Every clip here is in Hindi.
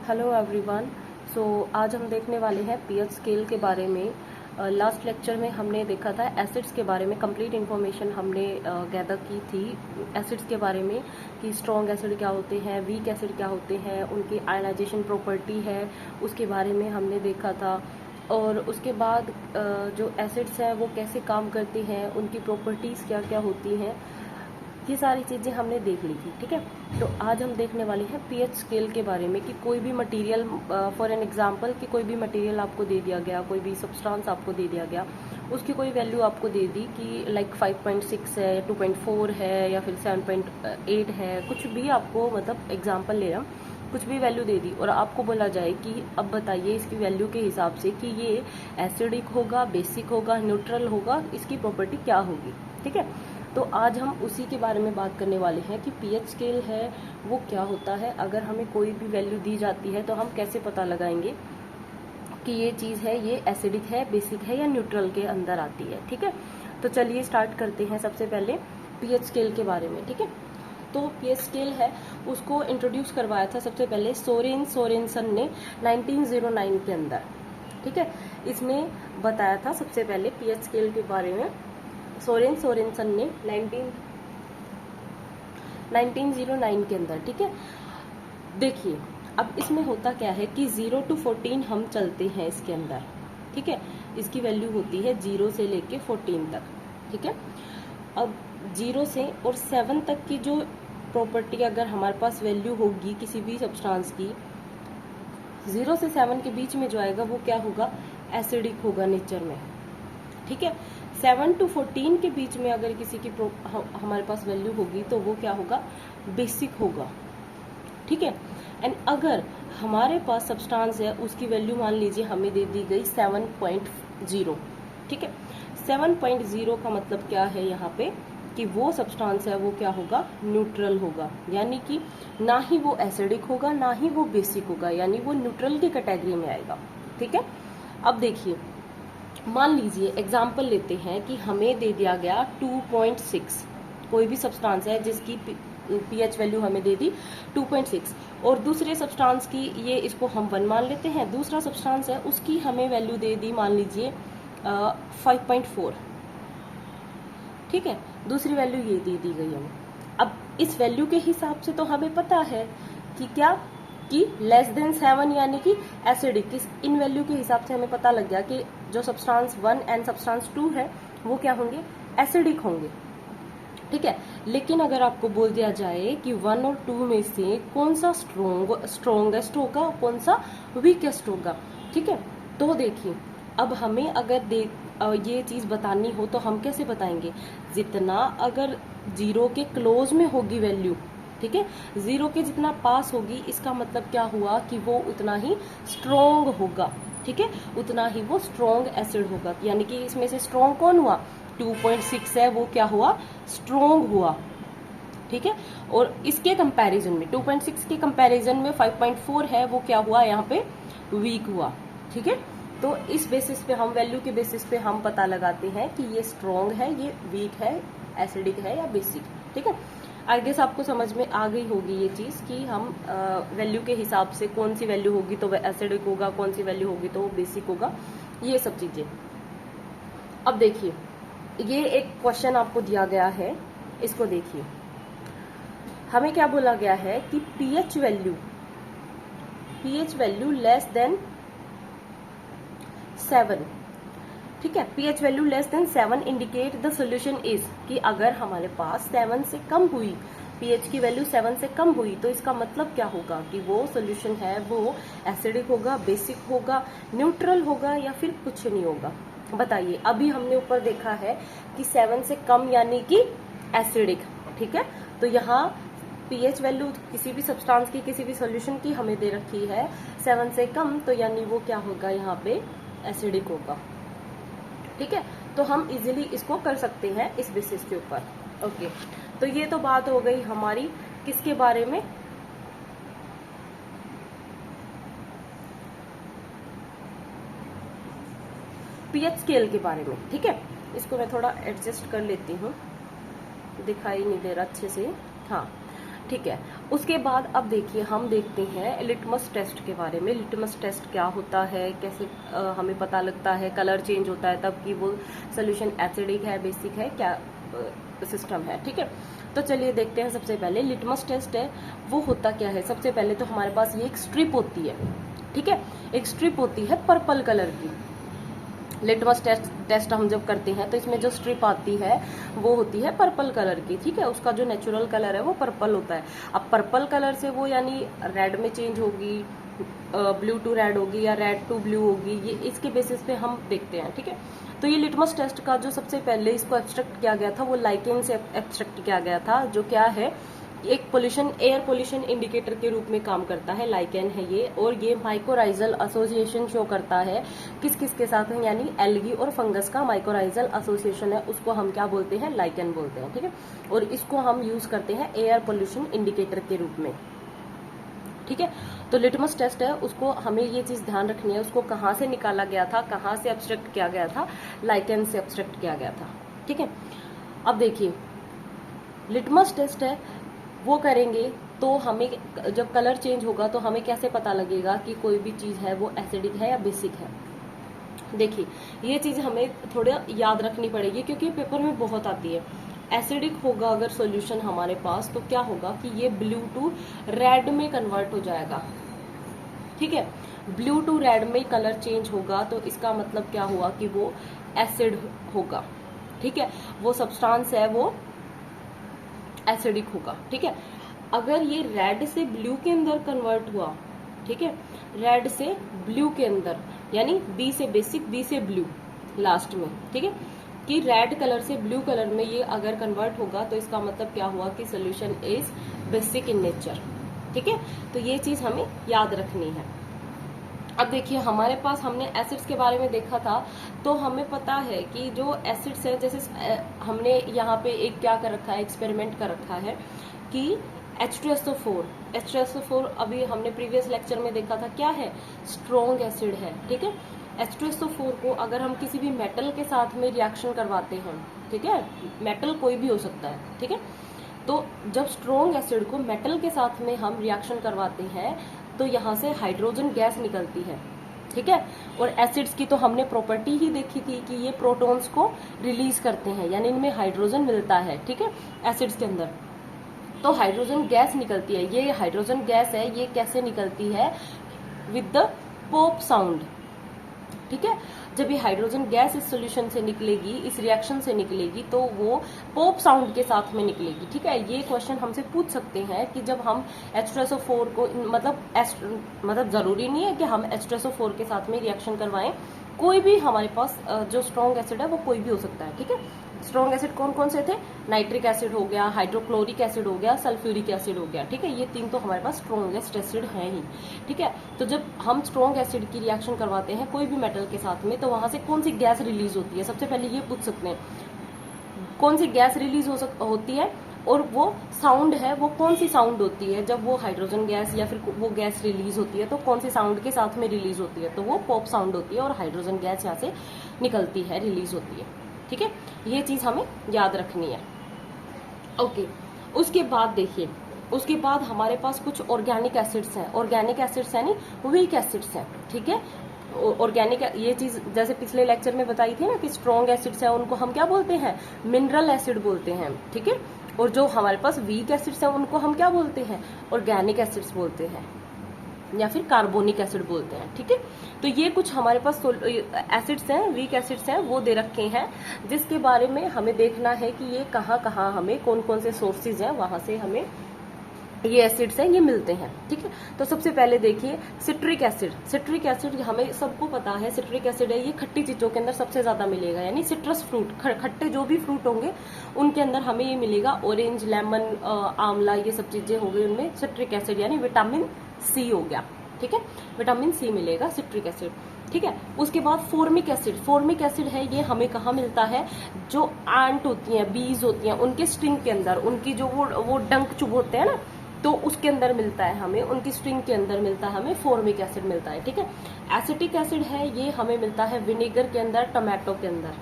Hello everyone. सो आज हम देखने वाले हैं पीएच स्केल के बारे में। लास्ट लेक्चर में हमने देखा था एसिड्स के बारे में, कंप्लीट इन्फॉर्मेशन हमने गैदर की थी एसिड्स के बारे में कि स्ट्रॉन्ग एसिड क्या होते हैं, वीक एसिड क्या होते हैं, उनकी आयनाइजेशन प्रॉपर्टी है उसके बारे में हमने देखा था। और उसके बाद जो एसिड्स हैं वो कैसे काम करते हैं, उनकी प्रॉपर्टीज़ क्या क्या होती हैं, ये सारी चीज़ें हमने देख ली थी। ठीक है, तो आज हम देखने वाले हैं पीएच स्केल के बारे में कि कोई भी मटेरियल, फॉर एन एग्जांपल कि कोई भी मटेरियल आपको दे दिया गया, कोई भी सब्सटेंस आपको दे दिया गया, उसकी कोई वैल्यू आपको दे दी कि लाइक 5.6 है, 2.4 है या फिर 7.8 है, कुछ भी आपको मतलब एग्जाम्पल ले रहा हूँ, कुछ भी वैल्यू दे दी और आपको बोला जाए कि अब बताइए इसकी वैल्यू के हिसाब से कि ये एसिडिक होगा, बेसिक होगा, न्यूट्रल होगा, इसकी प्रॉपर्टी क्या होगी। ठीक है, तो आज हम उसी के बारे में बात करने वाले हैं कि पीएच स्केल है वो क्या होता है। अगर हमें कोई भी वैल्यू दी जाती है तो हम कैसे पता लगाएंगे कि ये चीज़ है, ये एसिडिक है, बेसिक है या न्यूट्रल के अंदर आती है। ठीक है, तो चलिए स्टार्ट करते हैं सबसे पहले पीएच स्केल के बारे में। ठीक है, तो पीएच स्केल है उसको इंट्रोड्यूस करवाया था सबसे पहले सोरेनसन ने 1909 के अंदर। ठीक है, इसने बताया था सबसे पहले पीएच स्केल के बारे में सोरेनसन ने 1909 के अंदर। ठीक है, देखिए अब इसमें होता क्या है कि 0 to 14 हम चलते हैं इसके अंदर। ठीक है, इसकी वैल्यू होती है 0 से लेके 14 तक। ठीक है, अब 0 से और 7 तक की जो प्रॉपर्टी अगर हमारे पास वैल्यू होगी किसी भी सब्सटेंस की, 0 से 7 के बीच में जो आएगा वो क्या होगा, एसिडिक होगा नेचर में। ठीक है, 7 to 14 के बीच में अगर किसी की हमारे पास वैल्यू होगी तो वो क्या होगा, बेसिक होगा। ठीक है, एंड अगर हमारे पास सब्सटेंस है उसकी वैल्यू मान लीजिए हमें दे दी गई 7.0। ठीक है, 7.0 का मतलब क्या है यहाँ पे कि वो सब्सटेंस है वो क्या होगा, न्यूट्रल होगा, यानी कि ना ही वो एसिडिक होगा ना ही वो बेसिक होगा, यानी वो न्यूट्रल की कैटेगरी में आएगा। ठीक है, अब देखिए मान लीजिए एग्जाम्पल लेते हैं कि हमें दे दिया गया 2.6, कोई भी सब्सटेंस है जिसकी पीएच वैल्यू हमें दे दी 2.6 और दूसरे सब्सटेंस की, ये इसको हम 1 मान लेते हैं, दूसरा सब्सटेंस है उसकी हमें वैल्यू दे दी मान लीजिए 5.4। ठीक है, दूसरी वैल्यू ये दे दी गई हमें। अब इस वैल्यू के हिसाब से तो हमें पता है कि क्या कि लेस देन 7 यानी कि एसिडिक, इन वैल्यू के हिसाब से हमें पता लग गया कि जो सब्सटेंस 1 एंड सब्सटेंस 2 है वो क्या होंगे, एसिडिक होंगे। ठीक है, लेकिन अगर आपको बोल दिया जाए कि 1 और 2 में से कौन सा स्ट्रॉन्गेस्ट होगा, कौन सा वीकेस्ट होगा। ठीक है, तो देखिए अब हमें अगर ये चीज बतानी हो तो हम कैसे बताएंगे, जितना अगर 0 के क्लोज में होगी वैल्यू, ठीक है, 0 के जितना पास होगी, इसका मतलब क्या हुआ कि वो उतना ही स्ट्रॉन्ग होगा। ठीक है, उतना ही वो स्ट्रॉन्ग एसिड होगा, यानी कि इसमें से स्ट्रॉन्ग कौन हुआ, 2.6 है वो क्या हुआ, स्ट्रॉन्ग हुआ। ठीक है, और इसके कंपैरिजन में 2.6 के कंपैरिजन में 5.4 है वो क्या हुआ, यहाँ पे वीक हुआ। ठीक है, तो इस बेसिस पे हम, वैल्यू के बेसिस पे हम पता लगाते हैं कि ये स्ट्रॉन्ग है, ये वीक है, एसिडिक है या बेसिक। ठीक है, आई गेस आपको समझ में आ गई होगी ये चीज कि हम वैल्यू के हिसाब से कौन सी वैल्यू होगी तो वह एसिडिक होगा, कौन सी वैल्यू होगी तो वो बेसिक होगा, ये सब चीजें। अब देखिए ये एक क्वेश्चन आपको दिया गया है, इसको देखिए, हमें क्या बोला गया है कि पीएच वैल्यू लेस देन 7। ठीक है, pH value less than 7 indicate the solution is, कि अगर हमारे पास 7 से कम हुई, पीएच की वैल्यू 7 से कम हुई तो इसका मतलब क्या होगा कि वो सोल्यूशन है वो एसिडिक होगा, बेसिक होगा, न्यूट्रल होगा या फिर कुछ नहीं होगा। बताइए, अभी हमने ऊपर देखा है कि 7 से कम यानी कि एसिडिक। ठीक है, तो यहाँ पीएच वैल्यू किसी भी सब्सटेंस की, किसी भी सॉल्यूशन की हमें दे रखी है 7 से कम, तो यानी वो क्या होगा, यहाँ पे एसिडिक होगा। ठीक है, तो हम इजीली इसको कर सकते हैं इस बेसिस के ऊपर। ओके, तो ये तो बात हो गई हमारी किसके बारे में, पीएच स्केल के बारे में। ठीक है, इसको मैं थोड़ा एडजस्ट कर लेती हूँ, दिखाई नहीं दे रहा अच्छे से। हाँ, ठीक है, उसके बाद अब देखिए हम देखते हैं लिटमस टेस्ट के बारे में। लिटमस टेस्ट क्या होता है, कैसे हमें पता लगता है, कलर चेंज होता है तब कि वो सोल्यूशन एसिडिक है, बेसिक है, क्या सिस्टम है, ठीक है। तो चलिए देखते हैं। सबसे पहले लिटमस टेस्ट है वो होता क्या है। सबसे पहले तो हमारे पास ये एक स्ट्रिप होती है, ठीक है, एक स्ट्रिप होती है पर्पल कलर की। लिटमस टेस्ट हम जब करते हैं तो इसमें जो स्ट्रिप आती है वो होती है पर्पल कलर की, ठीक है। उसका जो नेचुरल कलर है वो पर्पल होता है। अब पर्पल कलर से वो यानी रेड में चेंज होगी, ब्लू टू रेड होगी या रेड टू ब्लू होगी, ये इसके बेसिस पे हम देखते हैं, ठीक है। तो ये लिटमस टेस्ट का जो सबसे पहले इसको एक्सट्रैक्ट किया गया था वो लाइकेन से एक्सट्रैक्ट किया गया था, जो क्या है एक पोल्यूशन, एयर पोल्यूशन इंडिकेटर के रूप में काम करता है, लाइकेन है ये। और ये माइकोराइजल एसोसिएशन शो करता है किस किस के साथ है, यानी एल्गी और फंगस का माइकोराइजल एसोसिएशन है, उसको हम क्या बोलते हैं, लाइकेन बोलते हैं, ठीक है। और इसको हम यूज करते हैं एयर पोल्यूशन इंडिकेटर के रूप में, ठीक है। तो लिटमस टेस्ट है, उसको हमें ये चीज ध्यान रखनी है, उसको कहाँ से निकाला गया था, कहाँ से एब्स्ट्रैक्ट किया गया था, लाइकेन से एब्स्ट्रैक्ट किया गया था, ठीक है। अब देखिए लिटमस टेस्ट है वो करेंगे तो हमें जब कलर चेंज होगा तो हमें कैसे पता लगेगा कि कोई भी चीज है वो एसिडिक है या बेसिक है। देखिए ये चीज हमें थोड़ा याद रखनी पड़ेगी क्योंकि पेपर में बहुत आती है। एसिडिक होगा अगर सॉल्यूशन हमारे पास तो क्या होगा कि ये ब्लू टू रेड में कन्वर्ट हो जाएगा, ठीक है। ब्लू टू रेड में कलर चेंज होगा तो इसका मतलब क्या हुआ कि वो एसिड होगा, ठीक है। वो सब्सटेंस है वो एसिडिक होगा, ठीक है। अगर ये रेड से ब्लू के अंदर कन्वर्ट हुआ, ठीक है, रेड से ब्लू के अंदर, यानी बी से बेसिक, बी से ब्लू लास्ट में, ठीक है, कि रेड कलर से ब्लू कलर में ये अगर कन्वर्ट होगा तो इसका मतलब क्या हुआ कि solution is basic in nature, ठीक है। तो ये चीज हमें याद रखनी है। अब देखिए हमारे पास हमने एसिड्स के बारे में देखा था तो हमें पता है कि जो एसिड्स है, जैसे हमने यहाँ पे एक क्या कर रखा है, एक्सपेरिमेंट कर रखा है कि H2SO4 अभी हमने प्रीवियस लेक्चर में देखा था क्या है, स्ट्रॉन्ग एसिड है, ठीक है। H2SO4 को अगर हम किसी भी मेटल के साथ में रिएक्शन करवाते हैं, ठीक है, मेटल कोई भी हो सकता है, ठीक है, तो जब स्ट्रॉन्ग एसिड को मेटल के साथ में हम रिएक्शन करवाते हैं तो यहाँ से हाइड्रोजन गैस निकलती है, ठीक है। और एसिड्स की तो हमने प्रॉपर्टी ही देखी थी कि ये प्रोटॉन्स को रिलीज करते हैं, यानी इनमें हाइड्रोजन मिलता है, ठीक है, एसिड्स के अंदर। तो हाइड्रोजन गैस निकलती है। ये हाइड्रोजन गैस है, ये कैसे निकलती है, विद द पॉप साउंड, ठीक है। जब ये हाइड्रोजन गैस इस सॉल्यूशन से निकलेगी, इस रिएक्शन से निकलेगी तो वो पॉप साउंड के साथ में निकलेगी, ठीक है। ये क्वेश्चन हमसे पूछ सकते हैं कि जब हम H2SO4 को मतलब जरूरी नहीं है कि हम H2SO4 के साथ में रिएक्शन करवाएं, कोई भी हमारे पास जो स्ट्रॉन्ग एसिड है वो कोई भी हो सकता है, ठीक है। स्ट्रॉन्ग एसिड कौन कौन से थे, नाइट्रिक एसिड हो गया, हाइड्रोक्लोरिक एसिड हो गया, सल्फ्यूरिक एसिड हो गया, ठीक है। ये तीन तो हमारे पास स्ट्रॉन्गेस्ट एसिड हैं ही, ठीक है। तो जब हम स्ट्रॉन्ग एसिड की रिएक्शन करवाते हैं कोई भी मेटल के साथ में तो वहां से कौन सी गैस रिलीज होती है, सबसे पहले ये पूछ सकते हैं कौन सी गैस रिलीज होती है, और वो साउंड है वो कौन सी साउंड होती है जब वो हाइड्रोजन गैस या फिर वो गैस रिलीज होती है तो कौन सी साउंड के साथ में रिलीज होती है, तो वो पॉप साउंड होती है और हाइड्रोजन गैस यहाँ से निकलती है, रिलीज होती है, ठीक है। ये चीज हमें याद रखनी है, ओके। उसके बाद देखिए, उसके बाद हमारे पास कुछ ऑर्गेनिक एसिड्स हैं। ऑर्गेनिक एसिड्स यानी वीक एसिड्स हैं, ठीक है। ऑर्गेनिक ये चीज जैसे पिछले लेक्चर में बताई थी ना कि स्ट्रॉन्ग एसिड्स हैं उनको हम क्या बोलते हैं, मिनरल एसिड बोलते हैं, ठीक है। और जो हमारे पास वीक एसिड्स हैं उनको हम क्या बोलते हैं, ऑर्गेनिक एसिड्स बोलते हैं या फिर कार्बोनिक एसिड बोलते हैं, ठीक है। तो ये कुछ हमारे पास एसिड्स हैं, वीक एसिड्स हैं, वो दे रखे हैं जिसके बारे में हमें देखना है कि ये कहाँ कहाँ हमें कौन कौन से सोर्सेज हैं वहां से हमें ये एसिड्स हैं ये मिलते हैं, ठीक है। तो सबसे पहले देखिए सिट्रिक एसिड। सिट्रिक एसिड हमें सबको पता है, सिट्रिक एसिड है ये खट्टी चीजों के अंदर सबसे ज्यादा मिलेगा, यानी सिट्रस फ्रूट, खट्टे जो भी फ्रूट होंगे उनके अंदर हमें ये मिलेगा। ऑरेंज, लेमन, आंवला, ये सब चीजें हो गई, उनमें सिट्रिक एसिड यानी विटामिन सी हो गया, ठीक है, विटामिन सी मिलेगा सिट्रिक एसिड, ठीक है। उसके बाद फॉर्मिक एसिड। फॉर्मिक एसिड है ये हमें कहाँ मिलता है, जो एंट होती हैं, बीज होती हैं, उनके स्ट्रिंग के अंदर, उनकी जो वो डंक चुभोते हैं ना, तो उसके अंदर मिलता है हमें, उनकी स्ट्रिंग के अंदर मिलता है हमें फॉर्मिक एसिड मिलता है, ठीक है। एसिटिक एसिड है ये हमें मिलता है विनेगर के अंदर, टमाटो के अंदर,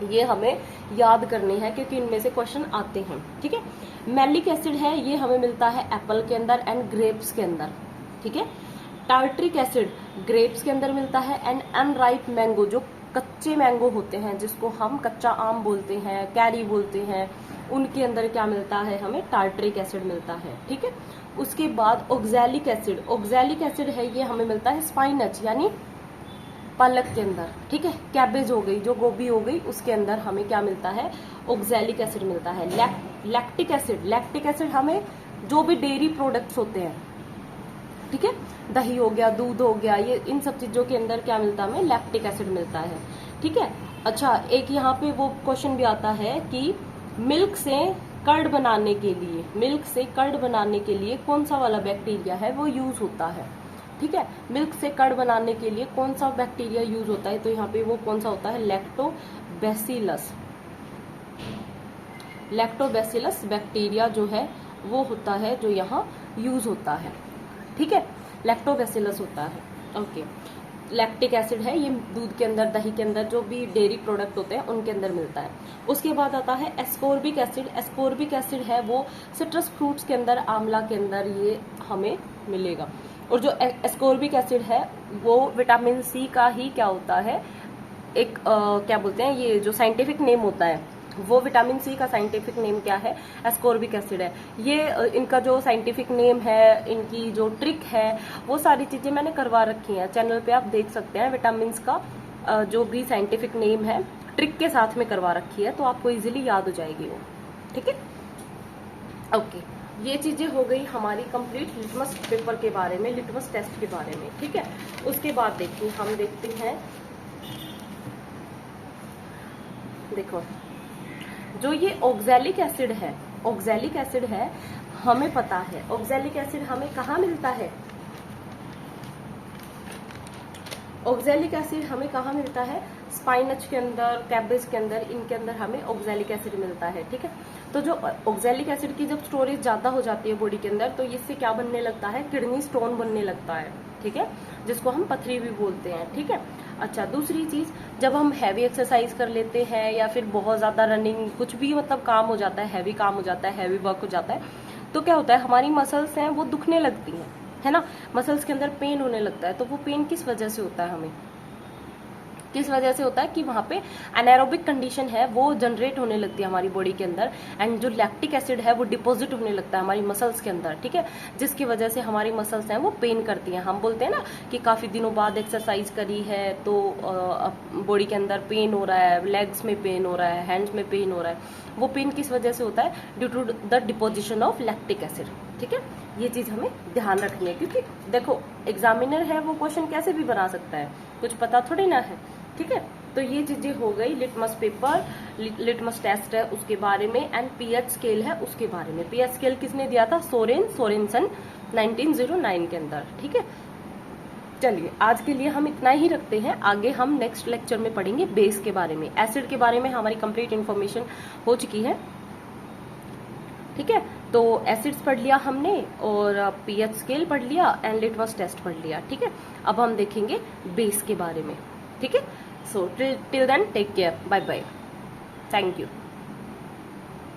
ये हमें याद करने हैं क्योंकि इनमें से क्वेश्चन आते हैं, ठीक है। मैलिक एसिड है, ये हमें मिलता है एप्पल के अंदर एंड ग्रेप्स के अंदर, ठीक है। टार्ट्रिक एसिड ग्रेप्स के अंदर मिलता है एंड अनराइप मैंगो, जो कच्चे मैंगो होते हैं जिसको हम कच्चा आम बोलते हैं, कैरी बोलते हैं, उनके अंदर क्या मिलता है, हमें टार्ट्रिक एसिड मिलता है, ठीक है। उसके बाद ऑक्सैलिक एसिड, ऑक्सैलिक एसिड है ये हमें मिलता है स्पाइनच यानी पालक के अंदर, ठीक है। कैबेज हो गई, जो गोभी हो गई, उसके अंदर हमें क्या मिलता है, ऑक्सैलिक एसिड मिलता है। लैक्टिक एसिड, लैक्टिक एसिड हमें जो भी डेयरी प्रोडक्ट्स होते हैं, ठीक है, दही हो गया, दूध हो गया, ये इन सब चीजों के अंदर क्या मिलता है, हमें लैक्टिक एसिड मिलता है, ठीक है। अच्छा, एक यहाँ पे वो क्वेश्चन भी आता है कि मिल्क से कर्ड बनाने के लिए, मिल्क से कर्ड बनाने के लिए कौन सा वाला बैक्टीरिया है वो यूज होता है, ठीक है। मिल्क से कर्ड बनाने के लिए कौन सा बैक्टीरिया यूज होता है, तो यहाँ पे वो कौन सा होता है, लैक्टोबैसिलस। लैक्टोबैसिलस बैक्टीरिया जो है वो होता है जो यहाँ यूज होता है, ठीक है, लैक्टोबैसिलस होता है, ओके। लैक्टिक एसिड है, ये दूध के अंदर, दही के अंदर, जो भी डेयरी प्रोडक्ट होते हैं उनके अंदर मिलता है। उसके बाद आता है एस्कोर्बिक एसिड। एस्कोर्बिक एसिड है वो सिट्रस फ्रूट्स के अंदर, आंवला के अंदर ये हमें मिलेगा। और जो एस्कोर्बिक एसिड है वो विटामिन सी का ही क्या होता है, एक क्या बोलते हैं, ये जो साइंटिफिक नेम होता है, वो विटामिन सी का साइंटिफिक नेम क्या है, एस्कोर्बिक एसिड है। ये इनका जो साइंटिफिक नेम है, इनकी जो ट्रिक है, वो सारी चीजें मैंने करवा रखी हैं चैनल पे, आप देख सकते हैं। विटामिन का जो भी साइंटिफिक नेम है ट्रिक के साथ में करवा रखी है, तो आपको इजीली याद हो जाएगी वो, ठीक है, ओके। ये चीजें हो गई हमारी कंप्लीट लिटमस पेपर के बारे में, लिटमस टेस्ट के बारे में, ठीक है। उसके बाद देखिए हम देखते हैं, देखो जो ये ऑक्सैलिक एसिड है, ऑक्सैलिक एसिड है, हमें पता है ऑक्सैलिक एसिड हमें कहाँ मिलता है, ऑक्सैलिक एसिड हमें कहाँ मिलता है, स्पाइनच के अंदर, कैबेज के अंदर, इनके अंदर हमें ऑक्सैलिक एसिड मिलता है, ठीक है। तो जो ऑक्सैलिक एसिड की जब स्टोरेज ज्यादा हो जाती है बॉडी के अंदर, तो इससे क्या बनने लगता है, किडनी स्टोन बनने लगता है, ठीक है, जिसको हम पथरी भी बोलते हैं, ठीक है। अच्छा, दूसरी चीज, जब हम हैवी एक्सरसाइज कर लेते हैं या फिर बहुत ज्यादा रनिंग, कुछ भी मतलब काम हो जाता है, हैवी काम हो जाता है, हैवी वर्क हो जाता है, तो क्या होता है, हमारी मसल्स हैं वो दुखने लगती हैं, है ना, मसल्स के अंदर पेन होने लगता है। तो वो पेन किस वजह से होता है, हमें किस वजह से होता है कि वहां पे एनारोबिक कंडीशन है वो जनरेट होने लगती है हमारी बॉडी के अंदर, एंड जो लैक्टिक एसिड है वो डिपॉजिट होने लगता है हमारी मसल्स के अंदर, ठीक है, जिसकी वजह से हमारी मसल्स हैं वो पेन करती हैं। हम बोलते हैं ना कि काफी दिनों बाद एक्सरसाइज करी है तो बॉडी के अंदर पेन हो रहा है, लेग्स में पेन हो रहा है, हैंड्स में पेन हो रहा है, वो पेन किस वजह से होता है, due to the deposition of lactic acid, ठीक है। ये चीज हमें ध्यान रखनी है, क्योंकि देखो एग्जामिनर है वो क्वेश्चन कैसे भी बना सकता है, कुछ पता थोड़ी ना है, ठीक है। तो ये चीजें हो गई, लिटमस पेपर, लिटमस टेस्ट है उसके बारे में, एंड पीएच स्केल है उसके बारे में। पीएच स्केल किसने दिया था, सोरेनसन 1909 के अंदर, ठीक है। चलिए आज के लिए हम इतना ही रखते हैं, आगे हम नेक्स्ट लेक्चर में पढ़ेंगे बेस के बारे में। एसिड के बारे में हमारी कंप्लीट इन्फॉर्मेशन हो चुकी है, ठीक है। तो एसिड्स पढ़ लिया हमने और पीएच स्केल पढ़ लिया एंड लिटमस टेस्ट पढ़ लिया, ठीक है। अब हम देखेंगे बेस के बारे में, ठीक है। So till then take care, bye bye, thank you.